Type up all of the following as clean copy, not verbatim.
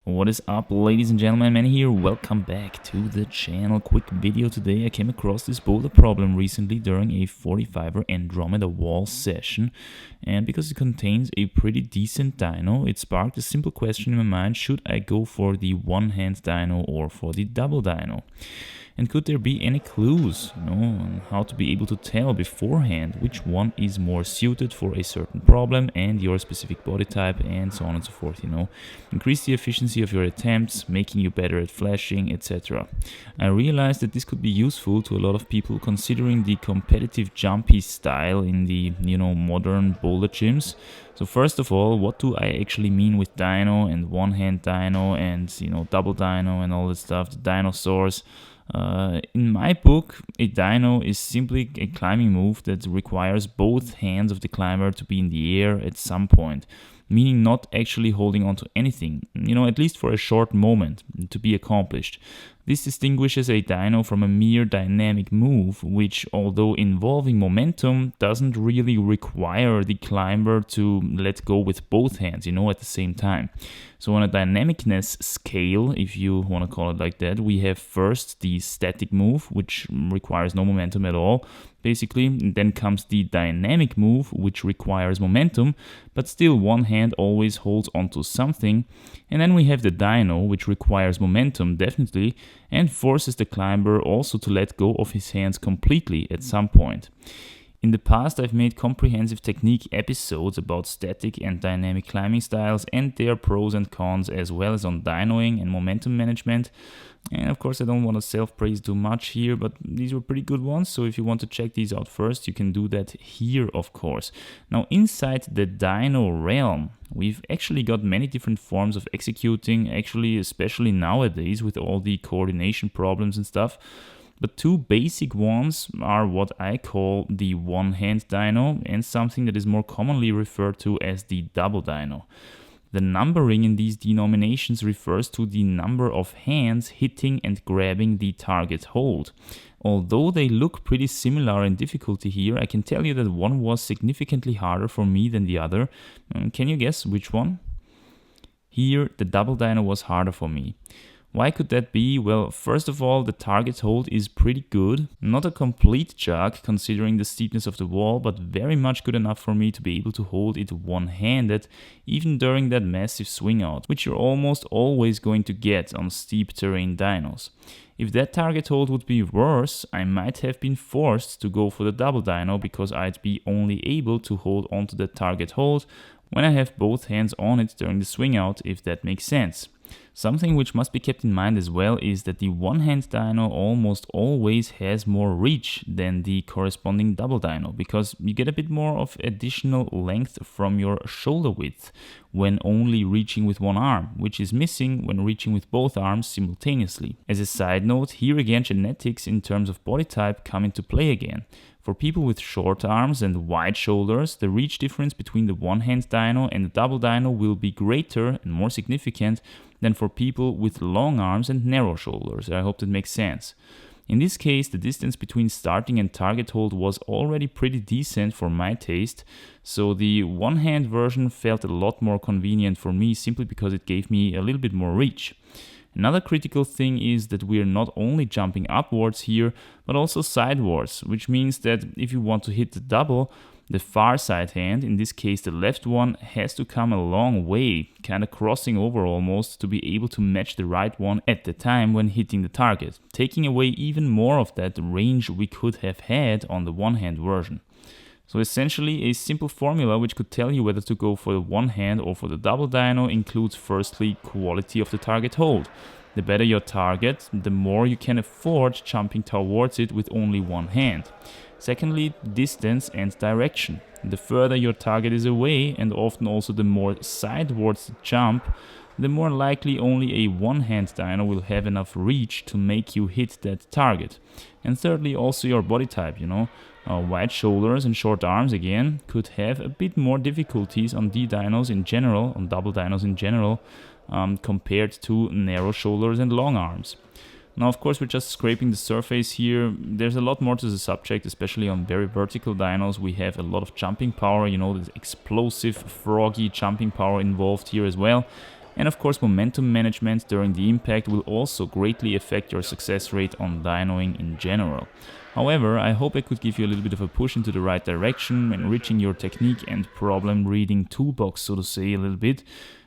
What is up, ladies and gentlemen? Man here, welcome back to the channel. Quick video today. I came across this boulder problem recently during a 45er Andromeda wall session, and because it contains a pretty decent dyno, it sparked a simple question in my mind: should I go for the one-hand dyno or for the double dyno? And could there be any clues, on how to be able to tell beforehand which one is more suited for a certain problem and your specific body type, and so on and so forth, Increase the efficiency of your attempts, making you better at flashing, etc. I realized that this could be useful to a lot of people considering the competitive jumpy style in the, modern boulder gyms. So first of all, what do I actually mean with dyno and one-hand dyno and, double dyno and all that stuff, the dinosaurs? In my book, a dyno is simply a climbing move that requires both hands of the climber to be in the air at some point, meaning not actually holding on to anything, at least for a short moment, to be accomplished. This distinguishes a dyno from a mere dynamic move, which, although involving momentum, doesn't really require the climber to let go with both hands, at the same time. So on a dynamicness scale, if you want to call it like that, we have first the static move, which requires no momentum at all, basically. Then comes the dynamic move, which requires momentum, but still one hand always holds onto something. And then we have the dyno, which requires momentum, definitely, and forces the climber also to let go of his hands completely at some point. In the past, I've made comprehensive technique episodes about static and dynamic climbing styles and their pros and cons, as well as on dynoing and momentum management. And of course, I don't want to self-praise too much here, but these were pretty good ones. So if you want to check these out first, you can do that here, of course. Now, inside the dyno realm, we've actually got many different forms of executing, especially nowadays with all the coordination problems and stuff. But two basic ones are what I call the one-hand dyno and something that is more commonly referred to as the double dyno. The numbering in these denominations refers to the number of hands hitting and grabbing the target hold. Although they look pretty similar in difficulty here, I can tell you that one was significantly harder for me than the other. Can you guess which one? Here, the double dyno was harder for me. Why could that be? Well, first of all, the target hold is pretty good. Not a complete jug considering the steepness of the wall, but very much good enough for me to be able to hold it one-handed, even during that massive swing out, which you're almost always going to get on steep terrain dynos. If that target hold would be worse, I might have been forced to go for the double dyno because I'd be only able to hold onto the target hold when I have both hands on it during the swing out, if that makes sense. Something which must be kept in mind as well is that the one-hand dyno almost always has more reach than the corresponding double dyno, because you get a bit more of additional length from your shoulder width when only reaching with one arm, which is missing when reaching with both arms simultaneously. As a side note, here again genetics in terms of body type come into play again. For people with short arms and wide shoulders, the reach difference between the one-hand dyno and the double dyno will be greater and more significant than for people with long arms and narrow shoulders. I hope that makes sense. In this case, the distance between starting and target hold was already pretty decent for my taste, so the one-hand version felt a lot more convenient for me simply because it gave me a little bit more reach. Another critical thing is that we are not only jumping upwards here, but also sidewards, which means that if you want to hit the double, the far side hand, in this case the left one, has to come a long way, kind of crossing over almost, to be able to match the right one at the time when hitting the target, taking away even more of that range we could have had on the one-hand version. So essentially, a simple formula which could tell you whether to go for the one hand or for the double dyno includes firstly quality of the target hold. The better your target, the more you can afford jumping towards it with only one hand. Secondly, distance and direction. The further your target is away, and often also the more sidewards the jump, the more likely only a one-hand dyno will have enough reach to make you hit that target. And thirdly, also your body type, wide shoulders and short arms again could have a bit more difficulties on D-dynos in general, on double dynos in general, compared to narrow shoulders and long arms. Now, of course, we're just scraping the surface here. There's a lot more to the subject, especially on very vertical dynos. We have a lot of jumping power, this explosive, froggy jumping power involved here as well. And of course, momentum management during the impact will also greatly affect your success rate on dynoing in general. However, I hope I could give you a little bit of a push into the right direction, enriching your technique and problem reading toolbox, so to say, a little bit.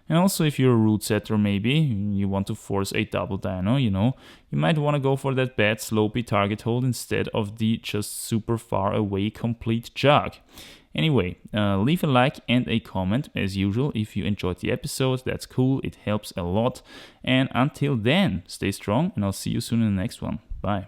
And also, if you're a route setter, maybe you want to force a double dyno, you might want to go for that bad slopey target hold instead of the just super far away complete jog. Anyway, leave a like and a comment as usual if you enjoyed the episode. That's cool, it helps a lot. And until then, stay strong and I'll see you soon in the next one. Bye.